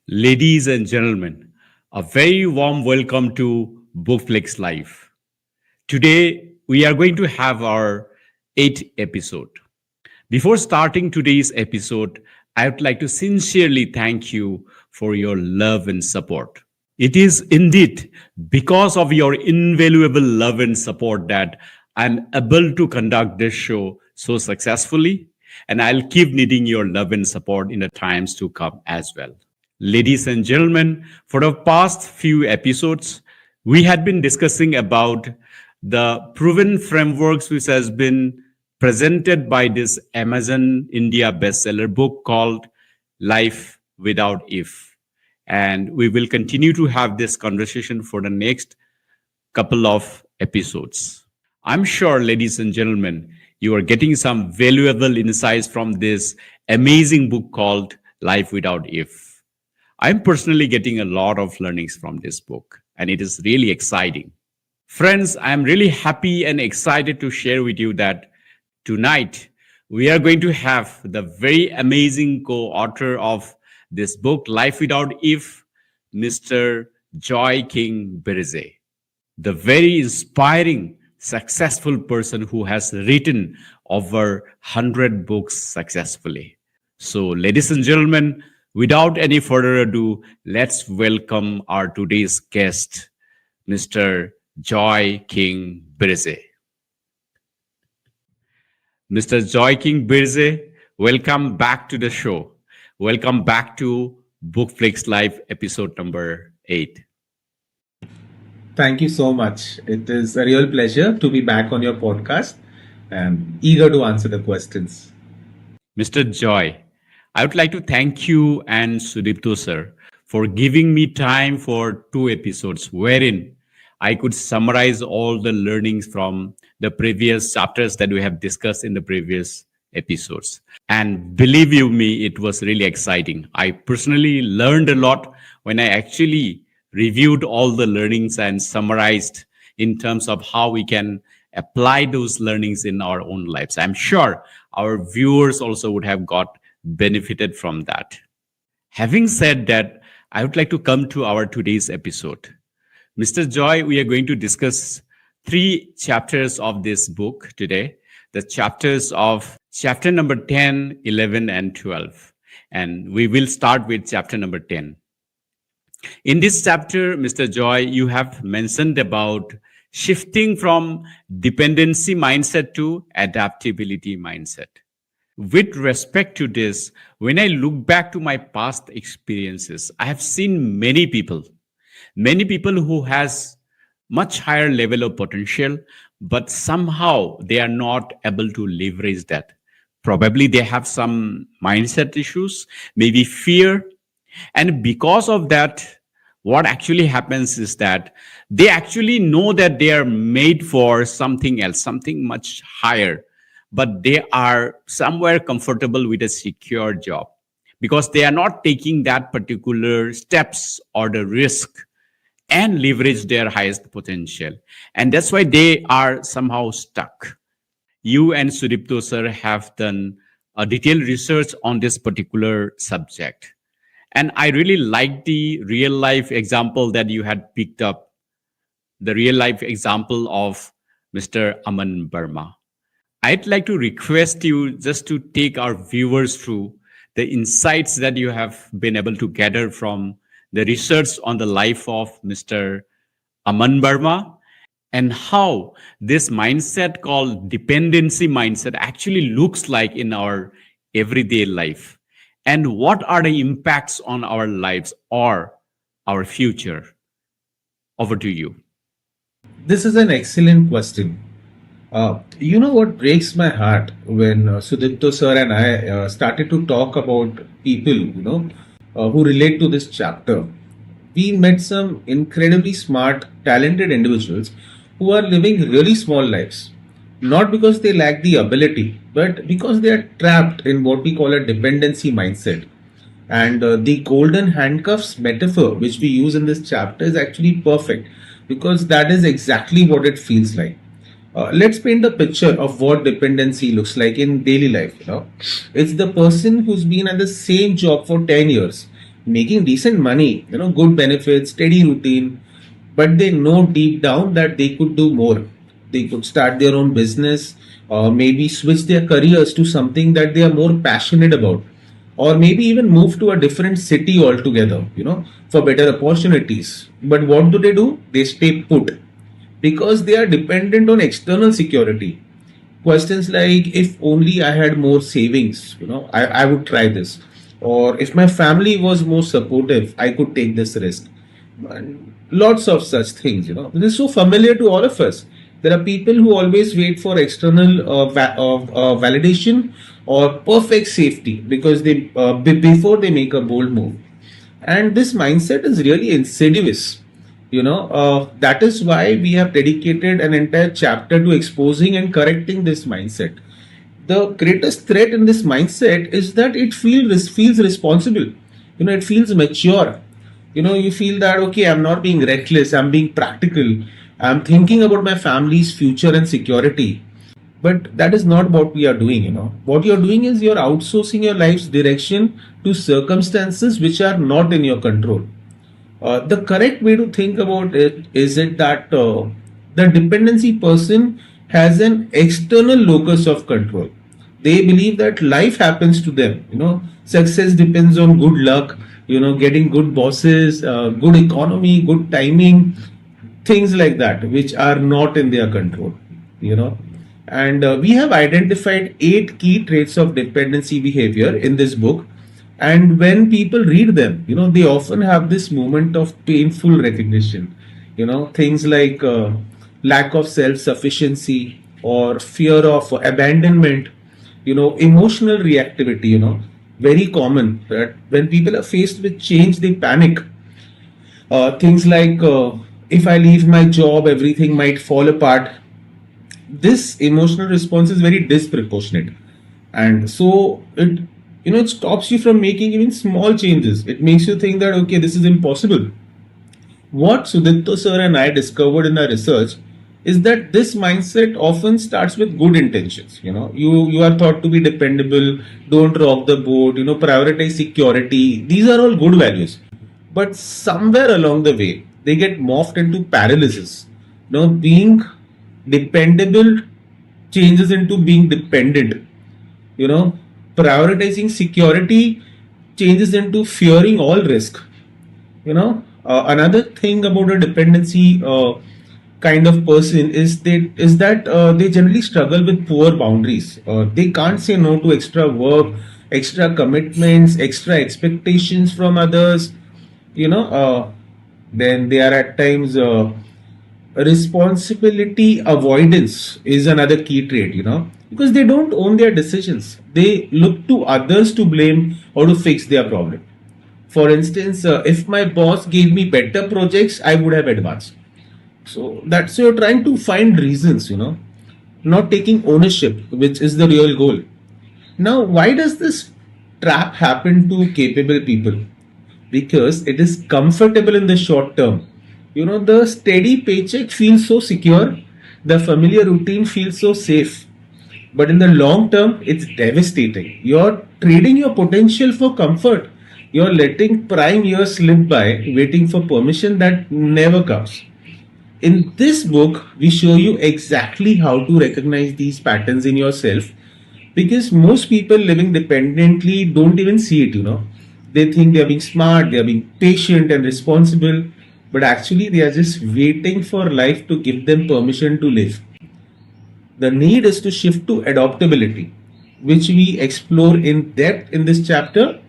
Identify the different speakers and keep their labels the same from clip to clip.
Speaker 1: Ladies and gentlemen, a very warm welcome to BookFlix Live. Today, we are going to have our 8th episode. Before starting today's episode, I would like to sincerely thank you for your love and support. It is indeed because of your invaluable love and support that I'm able to conduct this show so successfully, and I'll keep needing your love and support in the times to come as well. Ladies and gentlemen, for the past few episodes, we had been discussing about the proven frameworks which has been presented by this Amazon India bestseller book called Life Without If. And we will continue to have this conversation for the next couple of episodes. I'm sure, ladies and gentlemen, you are getting some valuable insights from this amazing book called Life Without If. I'm personally getting a lot of learnings from this book, and it is really exciting. Friends, I'm really happy and excited to share with you that tonight we are going to have the very amazing co-author of this book, Life Without If, Mr. Joy King Birze, the very inspiring, successful person who has written over 100 books successfully. So, ladies and gentlemen, without any further ado, let's welcome our today's guest, Mr. Joy King Birze. Mr. Joy King Birze, welcome back to the show. Welcome back to BookFlix Live episode number 8.
Speaker 2: Thank you so much. It is a real pleasure to be back on your podcast and eager to answer the questions.
Speaker 1: Mr. Joy, I would like to thank you and Sudipto sir for giving me time for 2 episodes wherein I could summarize all the learnings from the previous chapters that we have discussed in the previous episodes. And believe you me, it was really exciting. I personally learned a lot when I actually reviewed all the learnings and summarized in terms of how we can apply those learnings in our own lives. I'm sure our viewers also would have got benefited from that. Having said that, I would like to come to our today's episode. Mr. Joy, we are going to discuss 3 chapters of this book today. The chapters of chapter number 10, 11, and 12. And we will start with chapter number 10. In this chapter, Mr. Joy, you have mentioned about shifting from dependency mindset to adaptability mindset. With respect to this, when I look back to my past experiences, I have seen many people who has much higher level of potential, but somehow they are not able to leverage that. Probably they have some mindset issues, maybe fear. And because of that, what actually happens is that they actually know that they are made for something else, something much higher, but they are somewhere comfortable with a secure job because they are not taking that particular steps or the risk and leverage their highest potential. And that's why they are somehow stuck. You and Sudipto sir have done a detailed research on this particular subject. And I really like the real life example that you had picked up, the real life example of Mr. Aman Burma. I'd like to request you just to take our viewers through the insights that you have been able to gather from the research on the life of Mr. Aman Burma and how this mindset called dependency mindset actually looks like in our everyday life and what are the impacts on our lives or our future. Over to you.
Speaker 2: This is an excellent question. You know what breaks my heart when Sudipto sir and I started to talk about people, who relate to this chapter. We met some incredibly smart, talented individuals who are living really small lives. Not because they lack the ability, but because they are trapped in what we call a dependency mindset. And the golden handcuffs metaphor, which we use in this chapter, is actually perfect because that is exactly what it feels like. Let's paint a picture of what dependency looks like in daily life. It's the person who's been at the same job for 10 years making decent money, good benefits, steady routine, but they know deep down that they could do more. They could start their own business, or maybe switch their careers to something that they are more passionate about, or maybe even move to a different city altogether, for better opportunities. But what do? They stay put because they are dependent on external security. Questions like, if only I had more savings, I would try this. Or if my family was more supportive, I could take this risk. And lots of such things, This is so familiar to all of us. There are people who always wait for external validation or perfect safety because before they make a bold move. And this mindset is really insidious. That is why we have dedicated an entire chapter to exposing and correcting this mindset. The greatest threat in this mindset is that feels responsible. It feels mature. You feel that, okay, I'm not being reckless, I'm being practical, I'm thinking about my family's future and security. But that is not what we are doing. What you're doing is you're outsourcing your life's direction to circumstances which are not in your control. The correct way to think about it is that the dependency person has an external locus of control. They believe that life happens to them. Success depends on good luck, getting good bosses, good economy, good timing, things like that, which are not in their control. And we have identified 8 key traits of dependency behavior in this book. And when people read them, they often have this moment of painful recognition. Things like lack of self sufficiency or fear of abandonment, emotional reactivity, very common that when people are faced with change, they panic. Things like, if I leave my job, everything might fall apart. This emotional response is very disproportionate. And so it stops you from making even small changes. It makes you think that, okay, this is impossible. What Sudipto sir and I discovered in our research is that this mindset often starts with good intentions. You are thought to be dependable, don't rock the boat, prioritize security. These are all good values. But somewhere along the way, they get morphed into paralysis. Being dependable changes into being dependent. Prioritizing security changes into fearing all risk. Another thing about a dependency kind of person is that they generally struggle with poor boundaries. They can't say no to extra work, extra commitments, extra expectations from others. Then they are at times responsibility avoidance is another key trait. Because they don't own their decisions. They look to others to blame or to fix their problem. For instance, if my boss gave me better projects, I would have advanced. So that's you're trying to find reasons, not taking ownership, which is the real goal. Now, why does this trap happen to capable people? Because it is comfortable in the short term. The steady paycheck feels so secure, the familiar routine feels so safe. But in the long term, it's devastating. You're trading your potential for comfort. You're letting prime years slip by, waiting for permission that never comes. In this book, we show you exactly how to recognize these patterns in yourself because most people living dependently don't even see it. They think they're being smart, they're being patient and responsible, but actually they are just waiting for life to give them permission to live. The need is to shift to adaptability, which we explore in depth in this chapter.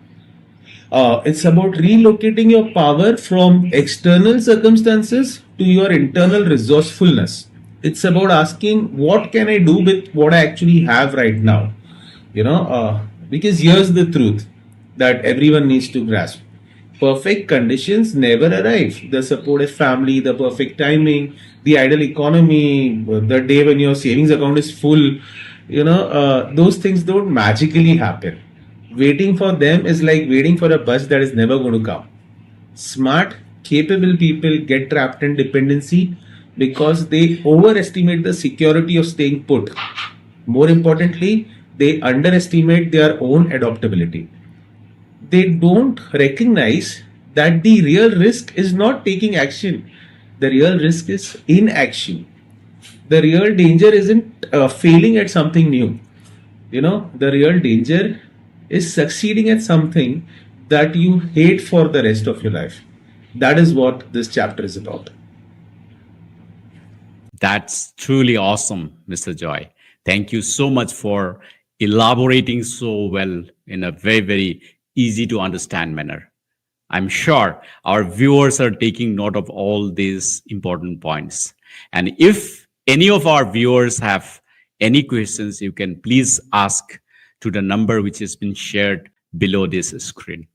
Speaker 2: It's about relocating your power from external circumstances to your internal resourcefulness. It's about asking, what can I do with what I actually have right now? Because here's the truth that everyone needs to grasp. Perfect conditions never arrive. The supportive family, the perfect timing, the ideal economy, the day when your savings account is full, those things don't magically happen. Waiting for them is like waiting for a bus that is never going to come. Smart, capable people get trapped in dependency because they overestimate the security of staying put. More importantly, they underestimate their own adaptability. They don't recognize that the real risk is not taking action. The real risk is inaction. The real danger isn't failing at something new. The real danger is succeeding at something that you hate for the rest of your life. That is what this chapter is about.
Speaker 1: That's truly awesome, Mr. Joy. Thank you so much for elaborating so well in a very, very easy to understand manner. I'm sure our viewers are taking note of all these important points. And if any of our viewers have any questions, you can please ask to the number which has been shared below this screen.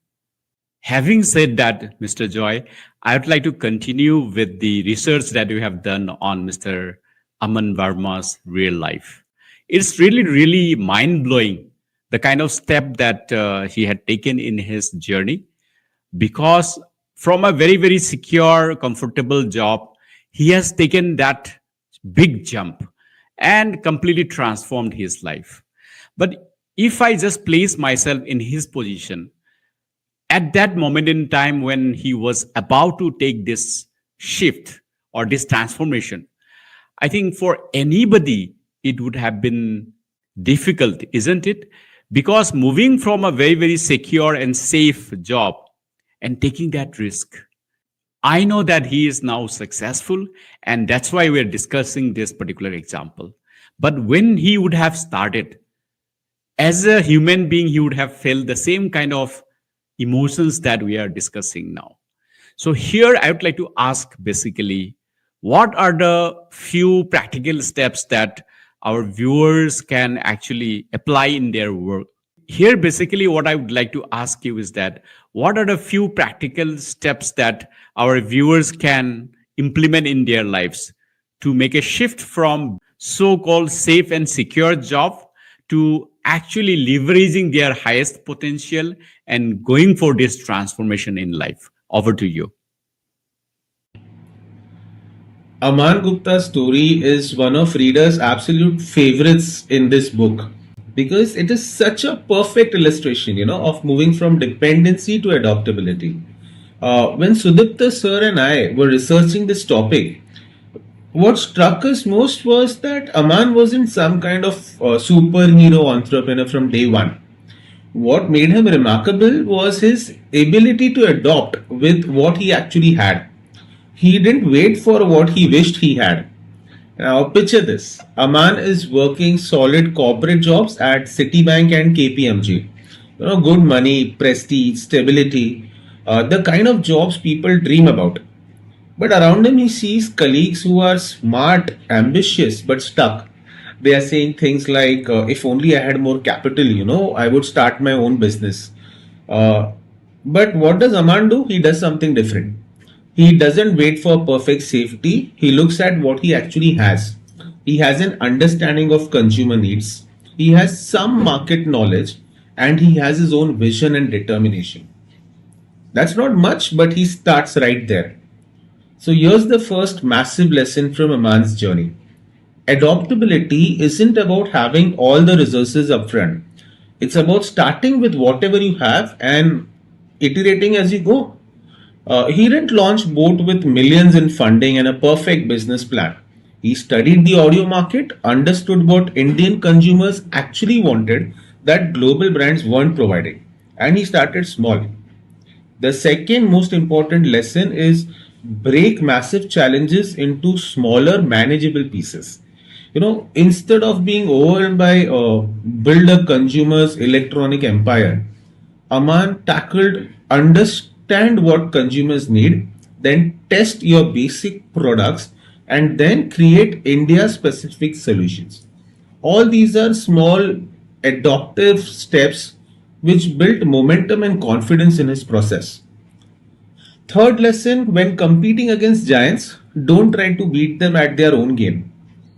Speaker 1: Having said that, Mr. Joy, I would like to continue with the research that you have done on Mr. Aman Verma's real life. It's really, really mind blowing the kind of step that he had taken in his journey, because from a very, very secure, comfortable job, he has taken that big jump and completely transformed his life. But if I just place myself in his position, at that moment in time when he was about to take this shift or this transformation, I think for anybody it would have been difficult, isn't it? Because moving from a very, very secure and safe job and taking that risk, I know that he is now successful, and that's why we're discussing this particular example. But when he would have started, as a human being, he would have felt the same kind of emotions that we are discussing now. So, here I would like to ask basically, what are the few practical steps that our viewers can actually apply in their work? Here, basically, what I would like to ask you is that what are the few practical steps that our viewers can implement in their lives to make a shift from so called safe and secure job to actually leveraging their highest potential and going for this transformation in life? Over to you.
Speaker 2: Aman Gupta's story is one of readers' absolute favorites in this book because it is such a perfect illustration, of moving from dependency to adaptability. When Sudipta sir and I were researching this topic, what struck us most was that Aman wasn't some kind of superhero entrepreneur from day one. What made him remarkable was his ability to adopt with what he actually had. He didn't wait for what he wished he had. Now, picture this: Aman is working solid corporate jobs at Citibank and KPMG. Good money, prestige, stability, the kind of jobs people dream about. But around him, he sees colleagues who are smart, ambitious, but stuck. They are saying things like, if only I had more capital, I would start my own business. Uh, but what does Aman do? He does something different. He doesn't wait for perfect safety. He looks at what he actually has. He has an understanding of consumer needs. He has some market knowledge, and he has his own vision and determination. That's not much, but he starts right there. So here's the first massive lesson from Aman's journey. Adaptability isn't about having all the resources upfront. It's about starting with whatever you have and iterating as you go. He didn't launch boat with millions in funding and a perfect business plan. He studied the audio market, understood what Indian consumers actually wanted that global brands weren't providing, and he started small. The second most important lesson is break massive challenges into smaller, manageable pieces. Instead of being overwhelmed by build a consumer's electronic empire, Aman tackled understand what consumers need, then test your basic products, and then create India specific solutions. All these are small adoptive steps which built momentum and confidence in his process. Third lesson: when competing against giants, don't try to beat them at their own game.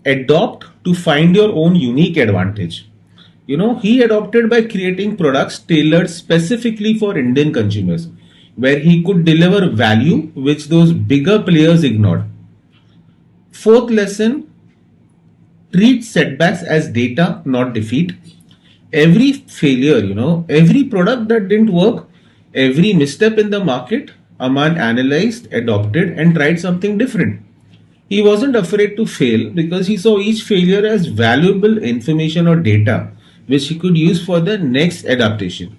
Speaker 2: Adopt to find your own unique advantage. He adopted by creating products tailored specifically for Indian consumers, where he could deliver value which those bigger players ignored. Fourth lesson: treat setbacks as data, not defeat. Every failure, every product that didn't work Every misstep in the market, Aman analyzed, adopted, and tried something different. He wasn't afraid to fail because he saw each failure as valuable information or data which he could use for the next adaptation.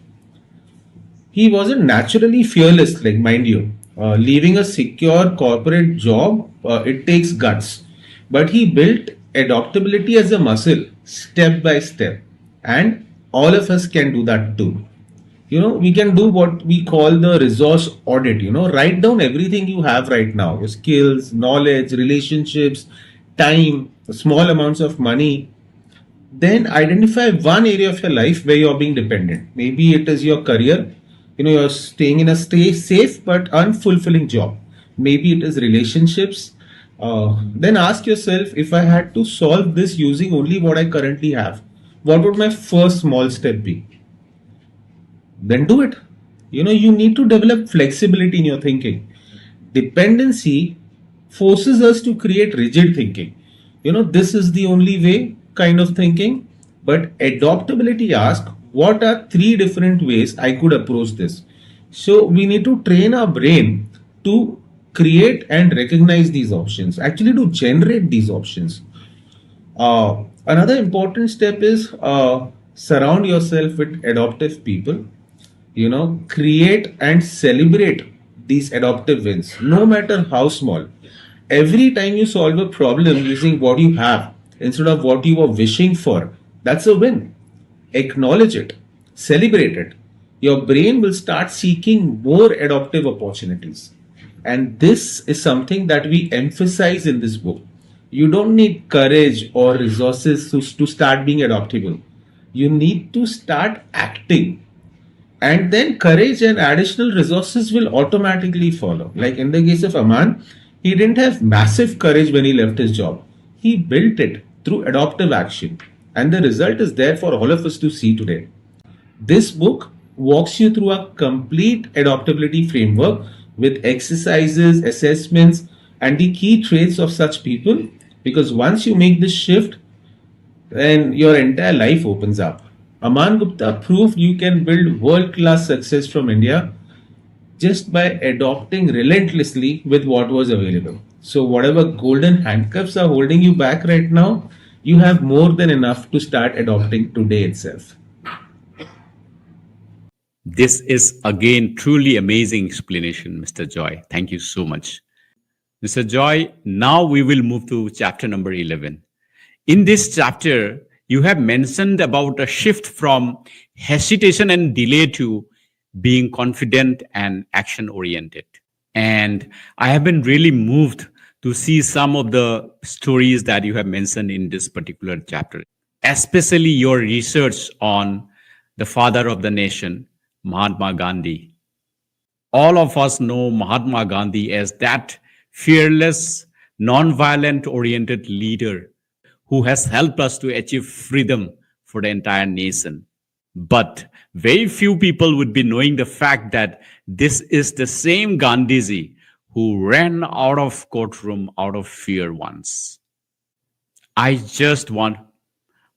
Speaker 2: He wasn't naturally fearless, like mind you. Leaving a secure corporate job, it takes guts. But he built adaptability as a muscle, step by step. And all of us can do that too. We can do what we call the resource audit. Write down everything you have right now, your skills, knowledge, relationships, time, small amounts of money. Then identify one area of your life where you're being dependent. Maybe it is your career. You're staying in a stay safe but unfulfilling job. Maybe it is relationships. Then ask yourself, if I had to solve this using only what I currently have, what would my first small step be? Then do it. You need to develop flexibility in your thinking. Dependency forces us to create rigid thinking. This is the only way kind of thinking. But adaptability asks, what are three different ways I could approach this? So we need to train our brain to create and recognize these options, actually to generate these options. Another important step is surround yourself with adaptive people. Create and celebrate these adaptive wins, no matter how small. Every time you solve a problem using what you have instead of what you were wishing for, that's a win. Acknowledge it, celebrate it. Your brain will start seeking more adaptive opportunities. And this is something that we emphasize in this book. You don't need courage or resources to start being adaptable. You need to start acting. And then courage and additional resources will automatically follow. Like in the case of Aman, he didn't have massive courage when he left his job. He built it through adaptive action. And the result is there for all of us to see today. This book walks you through a complete adaptability framework with exercises, assessments, and the key traits of such people. Because once you make this shift, then your entire life opens up. Aman Gupta proved you can build world-class success from India just by adopting relentlessly with what was available. So whatever golden handcuffs are holding you back right now, you have more than enough to start adopting today itself.
Speaker 1: This is again truly amazing explanation, Mr. Joy. Thank you so much. Mr. Joy, now we will move to chapter number 11. In this chapter, you have mentioned about a shift from hesitation and delay to being confident and action oriented. And I have been really moved to see some of the stories that you have mentioned in this particular chapter, especially your research on the father of the nation, Mahatma Gandhi. All of us know Mahatma Gandhi as that fearless, non-violent oriented leader who has helped us to achieve freedom for the entire nation. But very few people would be knowing the fact that this is the same Gandhiji who ran out of courtroom out of fear once. I just want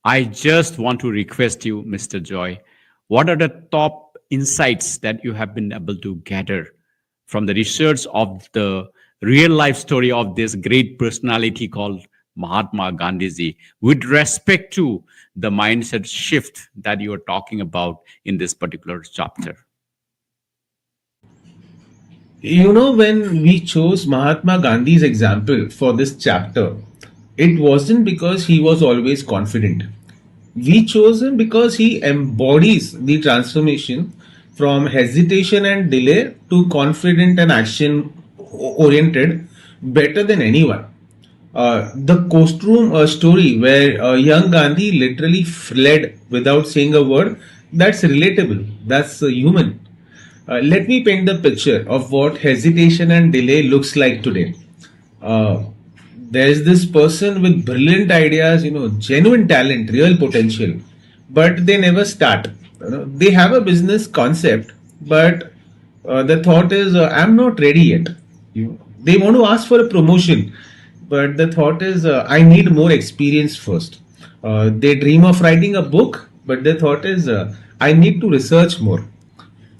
Speaker 1: to request you, Mr. Joy, what are the top insights that you have been able to gather from the research of the real life story of this great personality called Mahatma Gandhiji with respect to the mindset shift that you are talking about in this particular chapter?
Speaker 2: When we chose Mahatma Gandhi's example for this chapter, it wasn't because he was always confident. We chose him because he embodies the transformation from hesitation and delay to confident and action oriented better than anyone. The courtroom story where young Gandhi literally fled without saying a word, that's relatable, that's human. Let me paint the picture of what hesitation and delay looks like today. Uh, there's this person with brilliant ideas, genuine talent, real potential, but they never start. They have a business concept, but the thought is, I'm not ready yet. They want to ask for a promotion, but the thought is, I need more experience first. They dream of writing a book, but the thought is, I need to research more.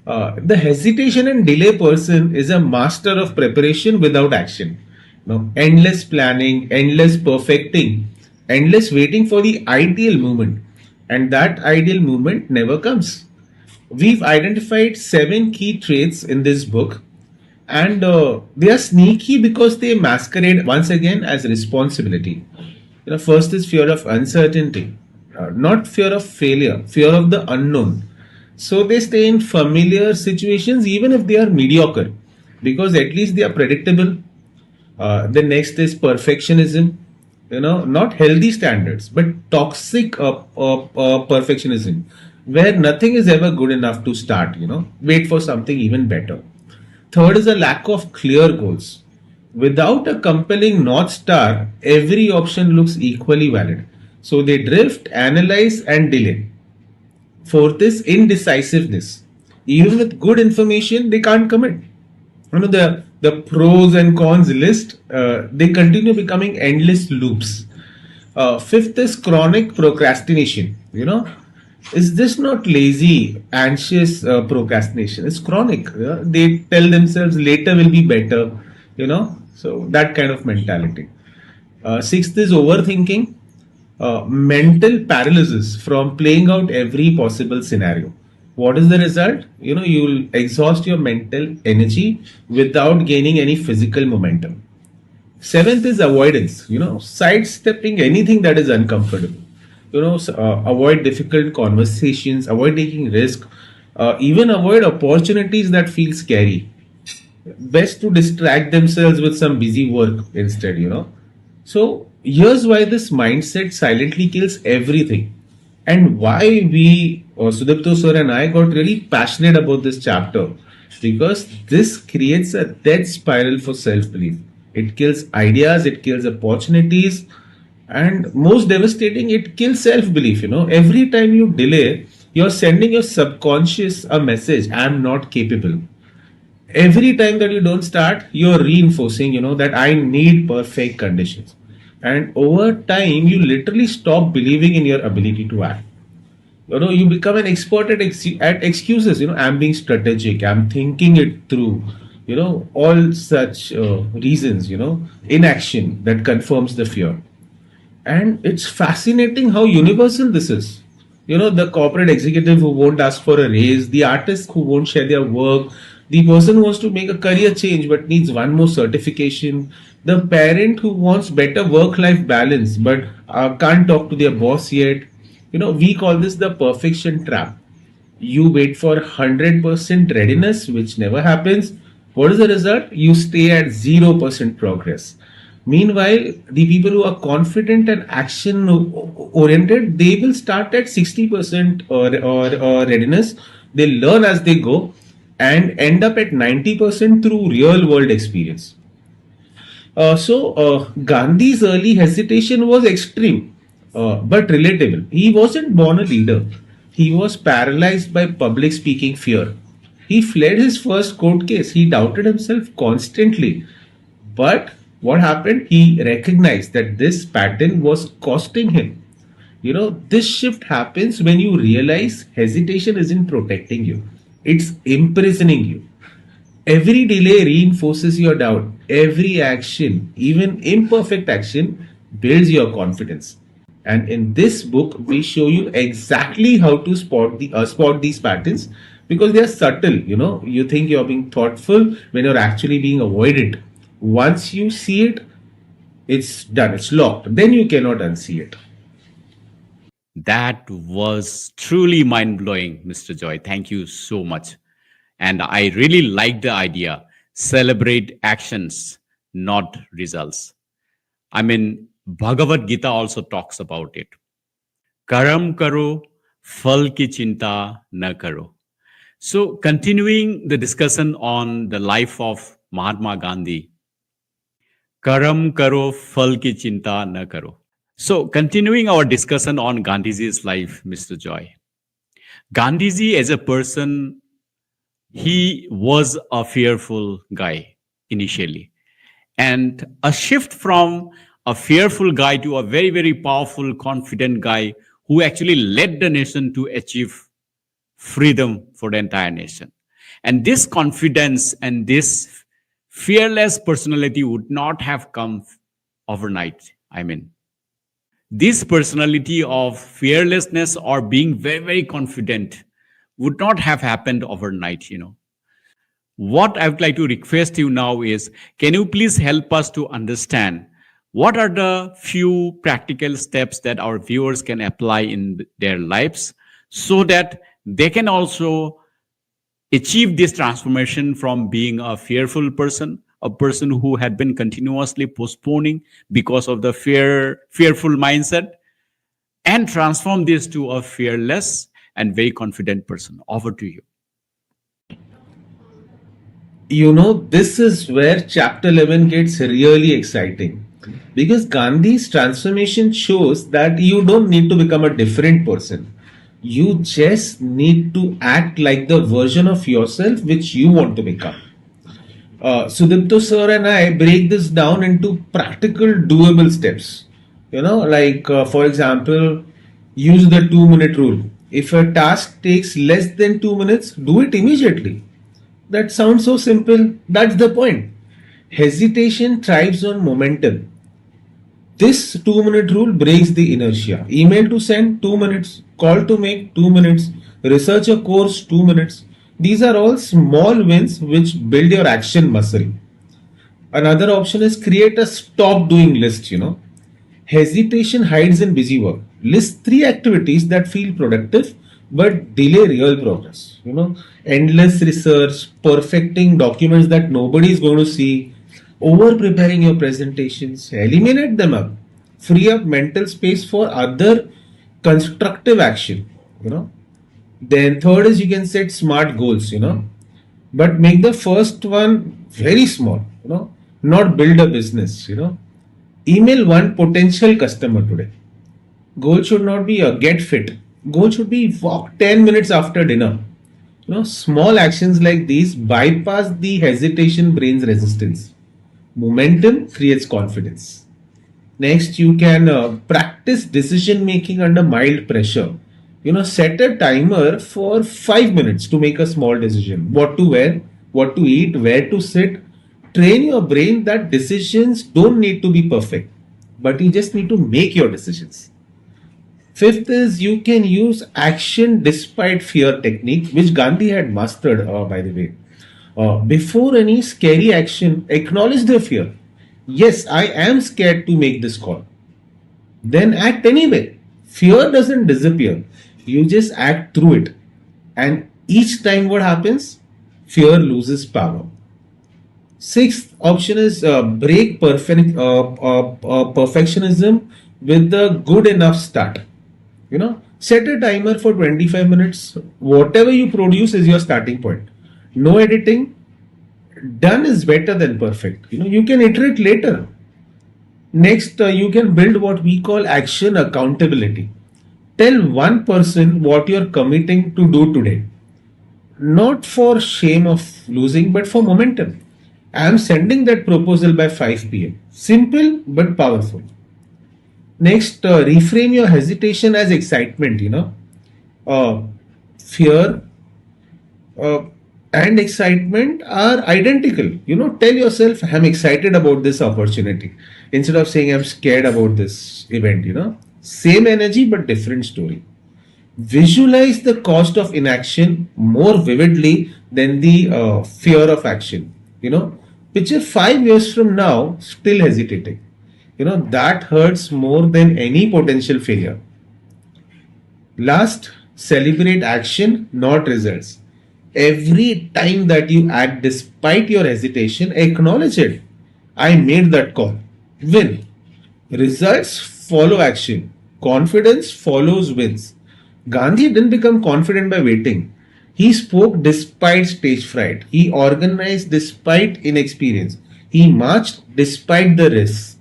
Speaker 2: The hesitation and delay person is a master of preparation without action. Endless planning, endless perfecting, endless waiting for the ideal moment, and that ideal moment never comes. We've identified 7 key traits in this book, and they are sneaky because they masquerade once again as responsibility. First is fear of uncertainty, not fear of failure, fear of the unknown. So they stay in familiar situations even if they are mediocre, because at least they are predictable. The next is perfectionism, not healthy standards, but toxic perfectionism, where nothing is ever good enough to start, wait for something even better. Third is a lack of clear goals. Without a compelling North Star, every option looks equally valid. So they drift, analyze, and delay. Fourth is indecisiveness. Even with good information, they can't commit. The pros and cons list, they continue becoming endless loops. Fifth is chronic procrastination. Is this not lazy, anxious procrastination? It's chronic. They tell themselves later will be better. So that kind of mentality. Sixth is overthinking, mental paralysis from playing out every possible scenario. What is the result? You'll exhaust your mental energy without gaining any physical momentum. Seventh is avoidance, sidestepping anything that is uncomfortable. Avoid difficult conversations, avoid taking risk, even avoid opportunities that feel scary. Best to distract themselves with some busy work instead. So here's why this mindset silently kills everything, and why we, Sudipto sir and I, got really passionate about this chapter, because this creates a death spiral for self-belief. It kills ideas, it kills opportunities, and most devastating, it kills self-belief. Every time you delay, you're sending your subconscious a message: I'm not capable. Every time that you don't start, you're reinforcing, that I need perfect conditions. And over time, you literally stop believing in your ability to act. You become an expert at excuses. I'm being strategic, I'm thinking it through, all such reasons, inaction that confirms the fear. And it's fascinating how universal this is. The corporate executive who won't ask for a raise, the artist who won't share their work, the person who wants to make a career change but needs one more certification, the parent who wants better work life balance but can't talk to their boss yet. We call this the perfection trap. You wait for 100% readiness, which never happens. What is the result? You stay at 0% progress. Meanwhile, the people who are confident and action oriented, they will start at 60% or readiness. They learn as they go and end up at 90% through real world experience. Gandhi's early hesitation was extreme, but relatable. He wasn't born a leader. He was paralyzed by public speaking fear. He fled his first court case. He doubted himself constantly. But what happened? He recognized that this pattern was costing him. This shift happens when you realize hesitation isn't protecting you, it's imprisoning you. Every delay reinforces your doubt. Every action, even imperfect action, builds your confidence. And in this book, we show you exactly how to spot these patterns, because they are subtle. You think you're being thoughtful when you're actually being avoidant. Once you see it, it's done. It's locked. Then you cannot unsee it.
Speaker 1: That was truly mind blowing, Mr. Joy. Thank you so much. And I really like the idea: celebrate actions, not results. I mean, Bhagavad Gita also talks about it. Karam karo, phal ki chinta na karo. So, continuing the discussion on the life of Mahatma Gandhi, karam karo, phal ki chinta na karo. So, continuing our discussion on Gandhiji's life, Mr. Joy. Gandhiji as a person, he was a fearful guy initially. And a shift from a fearful guy to a very, very powerful, confident guy who actually led the nation to achieve freedom for the entire nation. And this confidence and this fearless personality would not have come overnight. I mean, this personality of fearlessness or being very, very confident would not have happened overnight. What I would like to request you now is, can you please help us to understand what are the few practical steps that our viewers can apply in their lives so that they can also achieve this transformation from being a fearful person, a person who had been continuously postponing because of the fearful mindset, and transform this to a fearless and very confident person. Over to you.
Speaker 2: This is where chapter 11 gets really exciting because Gandhi's transformation shows that you don't need to become a different person. You just need to act like the version of yourself which you want to become. Sudipto sir and I break this down into practical, doable steps. For example, use the 2 minute rule. If a task takes less than 2 minutes, do it immediately. That sounds so simple. That's the point. Hesitation thrives on momentum. This 2 minute rule breaks the inertia. Email to send 2 minutes, call to make 2 minutes, research a course 2 minutes. These are all small wins which build your action muscle. Another option is create a stop doing list. Hesitation hides in busy work. List three activities that feel productive but delay real progress. Endless research, perfecting documents that nobody is going to see, over preparing your presentations, eliminate them up. Free up mental space for other constructive action. Then third is you can set smart goals. But make the first one very small. Not build a business. Email one potential customer today. Goal should not be a get fit. Goal should be walk 10 minutes after dinner. Small actions like these bypass the hesitation brain's resistance. Momentum creates confidence. Next, you can practice decision making under mild pressure. Set a timer for 5 minutes to make a small decision. What to wear, what to eat, where to sit. Train your brain that decisions don't need to be perfect, but you just need to make your decisions. Fifth is you can use action despite fear technique, which Gandhi had mastered, by the way. Before any scary action, acknowledge the fear. Yes, I am scared to make this call. Then act anyway. Fear doesn't disappear. You just act through it. And each time what happens? Fear loses power. Sixth option is break perfectionism with the good enough start. Set a timer for 25 minutes. Whatever you produce is your starting point. No editing. Done is better than perfect. You can iterate later. Next, you can build what we call action accountability. Tell one person what you're committing to do today. Not for shame of losing, but for momentum. I am sending that proposal by 5 p.m. Simple but powerful. Next, reframe your hesitation as excitement. Fear and excitement are identical. Tell yourself, I'm excited about this opportunity instead of saying I'm scared about this event. Same energy but different story. Visualize the cost of inaction more vividly than the fear of action. Picture 5 years from now still hesitating. That hurts more than any potential failure. Last, celebrate action, not results. Every time that you act despite your hesitation, acknowledge it. I made that call. Win. Results follow action. Confidence follows wins. Gandhi didn't become confident by waiting. He spoke despite stage fright. He organized despite inexperience. He marched despite the risks.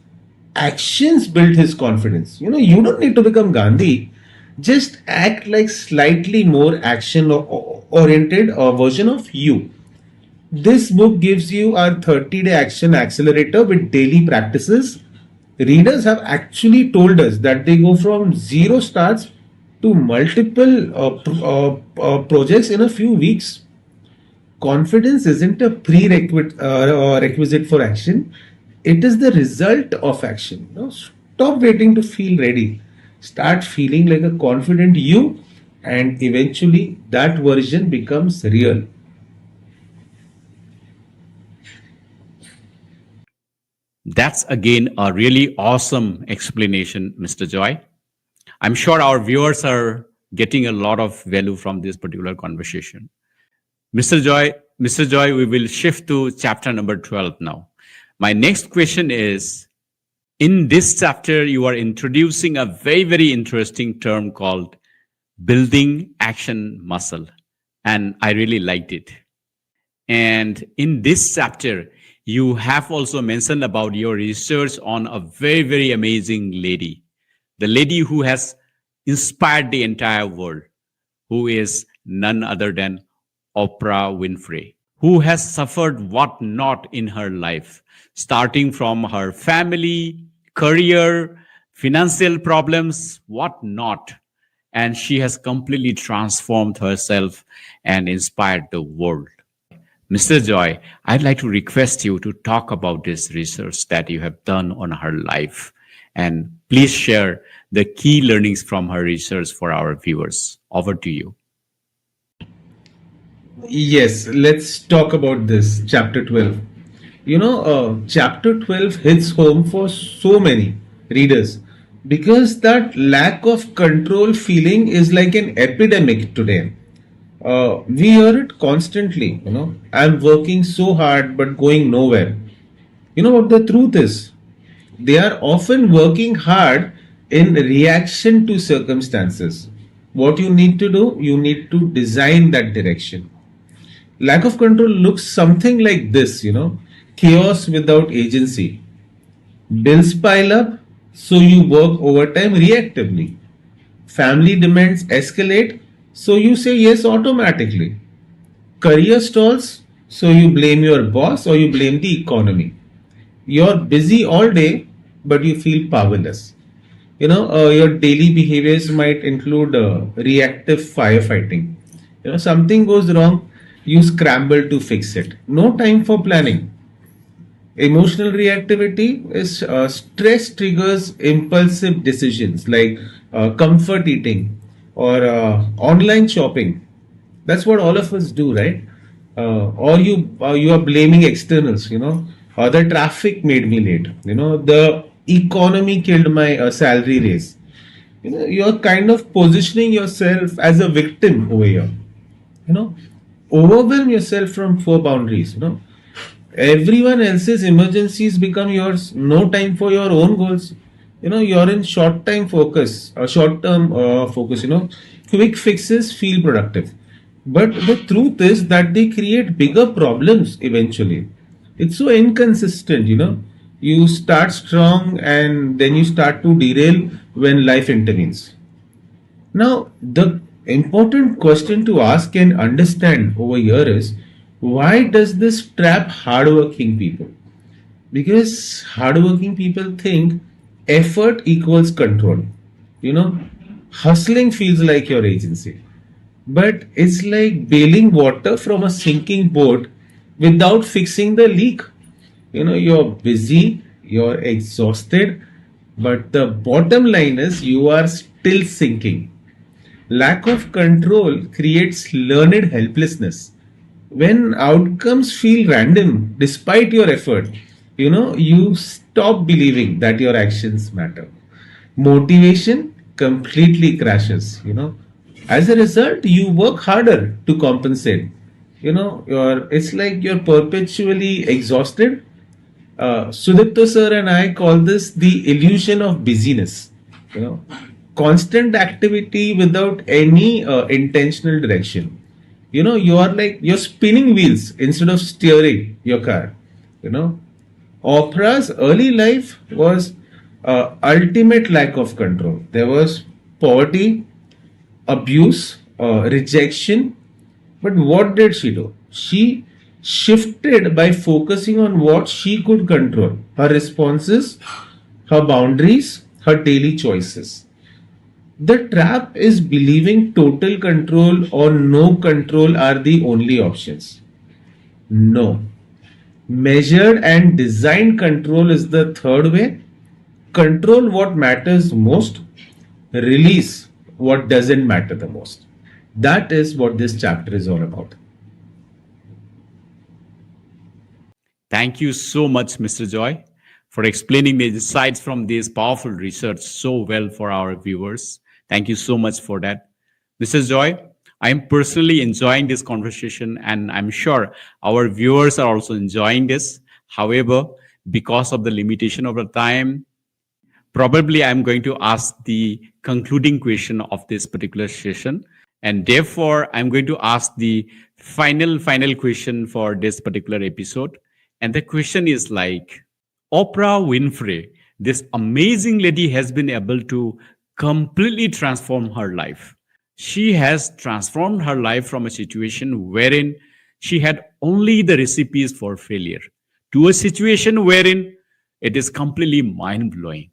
Speaker 2: Actions built his confidence. You don't need to become Gandhi. Just act like slightly more action oriented version of you. This book gives you our 30-day action accelerator with daily practices. Readers have actually told us that they go from zero starts to multiple projects in a few weeks. Confidence isn't a prerequisite or requisite for action. It is the result of action. Stop waiting to feel ready. Start feeling like a confident you, and eventually that version becomes real.
Speaker 1: That's again a really awesome explanation, Mr. Joy. I'm sure our viewers are getting a lot of value from this particular conversation. Mr. Joy, Mr. Joy, we will shift to chapter number 12 now. My next question is, in this chapter, you are introducing a very, very interesting term called building action muscle. And I really liked it. And in this chapter, you have also mentioned about your research on a very, very amazing lady, the lady who has inspired the entire world, who is none other than Oprah Winfrey, who has suffered what not in her life, starting from her family, career, financial problems, what not. And she has completely transformed herself and inspired the world. Mr. Joy, I'd like to request you to talk about this research that you have done on her life. And please share the key learnings from her research for our viewers. Over to you.
Speaker 2: Yes, let's talk about this chapter 12. Chapter 12 hits home for so many readers because that lack of control feeling is like an epidemic today. We hear it constantly. I'm working so hard but going nowhere. You know what the truth is? They are often working hard in reaction to circumstances. What you need to do, you need to design that direction. Lack of control looks something like this. Chaos without agency. Bills pile up, so you work overtime reactively. Family demands escalate, so you say yes automatically. Career stalls, so you blame your boss or you blame the economy. You're busy all day, but you feel powerless. Your daily behaviors might include reactive firefighting. Something goes wrong, you scramble to fix it. No time for planning. Emotional reactivity is stress triggers impulsive decisions like comfort eating or online shopping. That's what all of us do, right? Or you are blaming externals. The traffic made me late. The economy killed my salary raise. You're kind of positioning yourself as a victim over here. you know Overwhelm yourself from four boundaries. Everyone else's emergencies become yours. No time for your own goals. You're in short term focus. Quick fixes feel productive, but the truth is that they create bigger problems eventually. It's so inconsistent. You start strong and then you start to derail when life intervenes. Now, the important question to ask and understand over here is, why does this trap hardworking people? Because hardworking people think effort equals control. You know, Hustling feels like your agency, but it's like bailing water from a sinking boat without fixing the leak. You're busy, you're exhausted, but the bottom line is you are still sinking. Lack of control creates learned helplessness. When outcomes feel random despite your effort, you stop believing that your actions matter. Motivation completely crashes. As a result, you work harder to compensate. It's like you're perpetually exhausted. Sudipto sir and I call this the illusion of busyness. You know, Constant activity without any intentional direction. You are like you're spinning wheels instead of steering your car. You know, Oprah's early life was ultimate lack of control. There was poverty, abuse, rejection. But what did she do? She shifted by focusing on what she could control, her responses, her boundaries, her daily choices. The trap is believing total control or no control are the only options. No. Measured and designed control is the third way. Control what matters most, release what doesn't matter the most. That is what this chapter is all about.
Speaker 1: Thank you so much, Mr. Joy, for explaining the insights from this powerful research so well for our viewers. Thank you so much for that. Mrs. Joy, I am personally enjoying this conversation, and I'm sure our viewers are also enjoying this. However, because of the limitation of the time, probably I'm going to ask the concluding question of this particular session. And therefore, I'm going to ask the final question for this particular episode. And the question is like, Oprah Winfrey, this amazing lady has been able to completely transform her life. She has transformed her life from a situation wherein she had only the recipes for failure to a situation wherein it is completely mind blowing.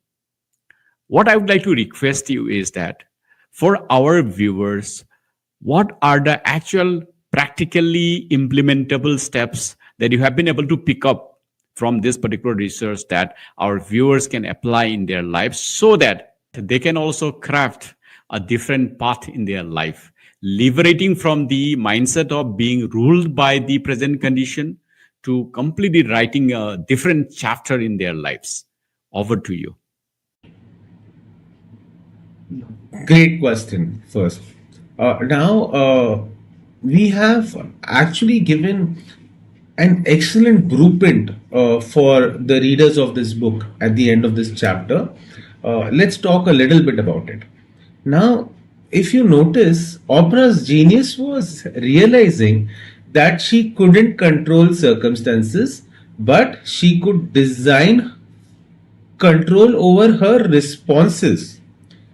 Speaker 1: What I would like to request you is that for our viewers, what are the actual practically implementable steps that you have been able to pick up from this particular research that our viewers can apply in their lives so that they can also craft a different path in their life, liberating from the mindset of being ruled by the present condition to completely writing a different chapter in their lives? Over to you.
Speaker 2: Great question, first. Now, we have actually given an excellent blueprint for the readers of this book at the end of this chapter. Let's talk a little bit about it. Now, if you notice, Oprah's genius was realizing that she couldn't control circumstances, but she could design control over her responses.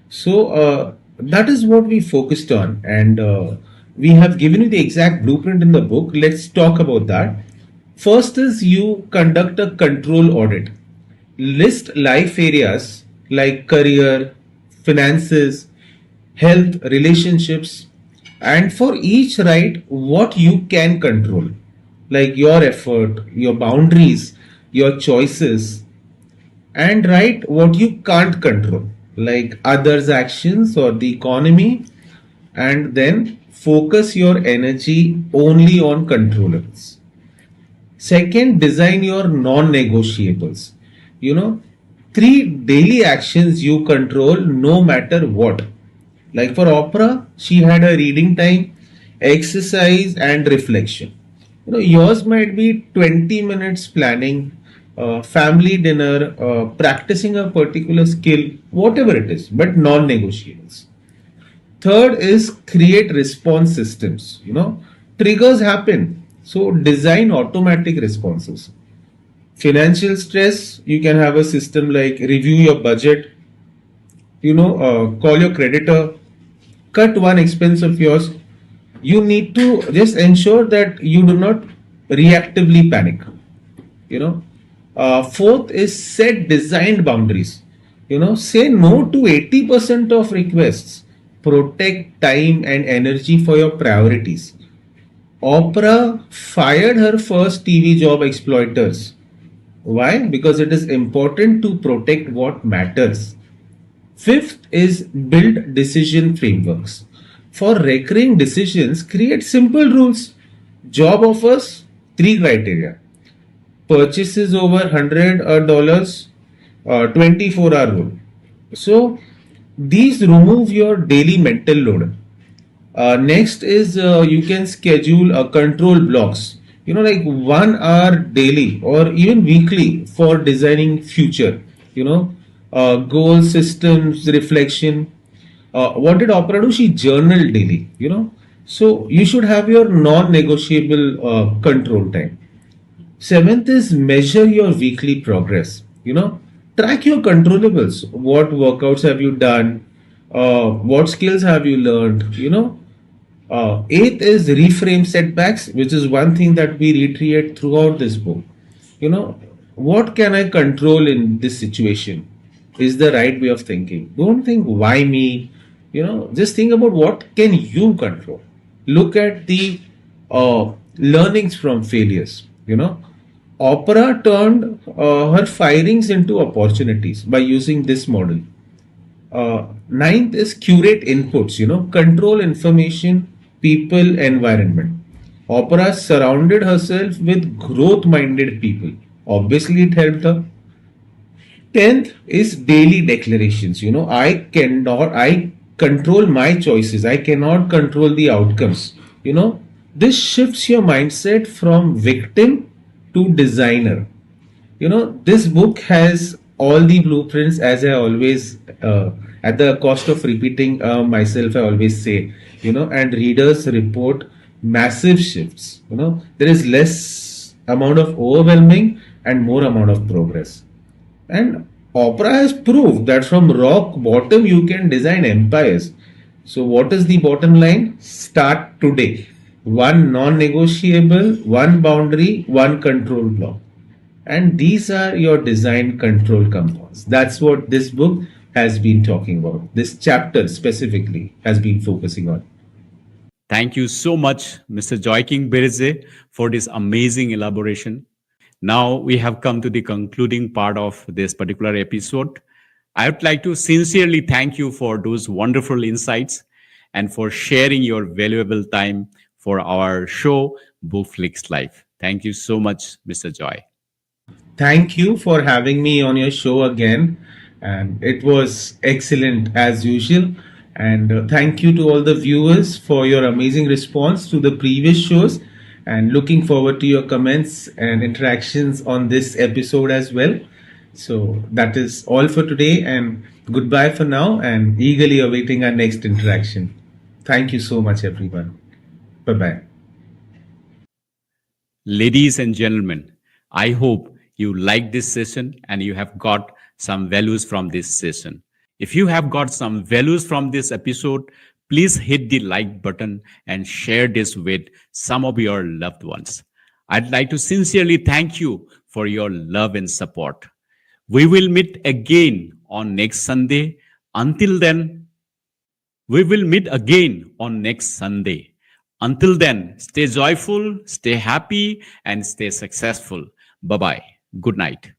Speaker 2: So that is what we focused on, and we have given you the exact blueprint in the book. Let's talk about that. First is you conduct a control audit. List life areas like career, finances, health, relationships, and for each write what you can control, like your effort, your boundaries, your choices, and write what you can't control, like others' actions or the economy, and then focus your energy only on controllables. Second, design your non negotiables. You know, three daily actions you control no matter what. Like for Oprah, she had a reading time, exercise, and reflection. Yours might be 20 minutes planning, family dinner, practicing a particular skill, whatever it is, but non negotiables. Third is create response systems. Triggers happen. So design automatic responses. Financial stress, you can have a system like review your budget, call your creditor, cut one expense of yours. You need to just ensure that you do not reactively panic. Fourth is set designed boundaries. Say no to 80% of requests. Protect time and energy for your priorities. Oprah fired her first TV job exploiters. Why? Because it is important to protect what matters. Fifth is build decision frameworks. For recurring decisions, create simple rules. Job offers, three criteria. Purchases over $100, 24-hour rule. So these remove your daily mental load. Next is you can schedule control blocks, like 1 hour daily or even weekly for designing future, goal systems, reflection. What did Oprah do? She journaled daily, So you should have your non-negotiable control time. Seventh is measure your weekly progress. Track your controllables. What workouts have you done? What skills have you learned? Eighth is reframe setbacks, which is one thing that we reiterate throughout this book. What can I control in this situation? Is the right way of thinking. Don't think why me. Just think about what can you control. Look at the learnings from failures. Opera turned her firings into opportunities by using this model. Ninth is curate inputs, control information, people, environment. Opera surrounded herself with growth minded people. Obviously, it helped her. 10th is daily declarations. I control my choices, I cannot control the outcomes. This shifts your mindset from victim to designer. This book has all the blueprints, as I always, at the cost of repeating myself, I always say, and readers report massive shifts. There is less amount of overwhelming and more amount of progress. And opera has proved that from rock bottom you can design empires. So, what is the bottom line? Start today. One non negotiable, one boundary, one control block. And these are your design control components. That's what this book has been talking about. This chapter specifically has been focusing on.
Speaker 1: Thank you so much, Mr. Joaquin Bereze, for this amazing elaboration. Now we have come to the concluding part of this particular episode. I would like to sincerely thank you for those wonderful insights and for sharing your valuable time for our show, BookFlix Live. Thank you so much, Mr. Joy.
Speaker 2: Thank you for having me on your show again. And it was excellent as usual. And thank you to all the viewers for your amazing response to the previous shows. And looking forward to your comments and interactions on this episode as well. So that is all for today. And goodbye for now. And eagerly awaiting our next interaction. Thank you so much, everyone. Bye bye.
Speaker 1: Ladies and gentlemen, I hope you like this session and you have got some values from this session. If you have got some values from this episode, please hit the like button and share this with some of your loved ones. I'd like to sincerely thank you for your love and support. We will meet again on next Sunday. Until then, we will meet again on next Sunday. Until then, stay joyful, stay happy, and stay successful. Bye bye. Good night.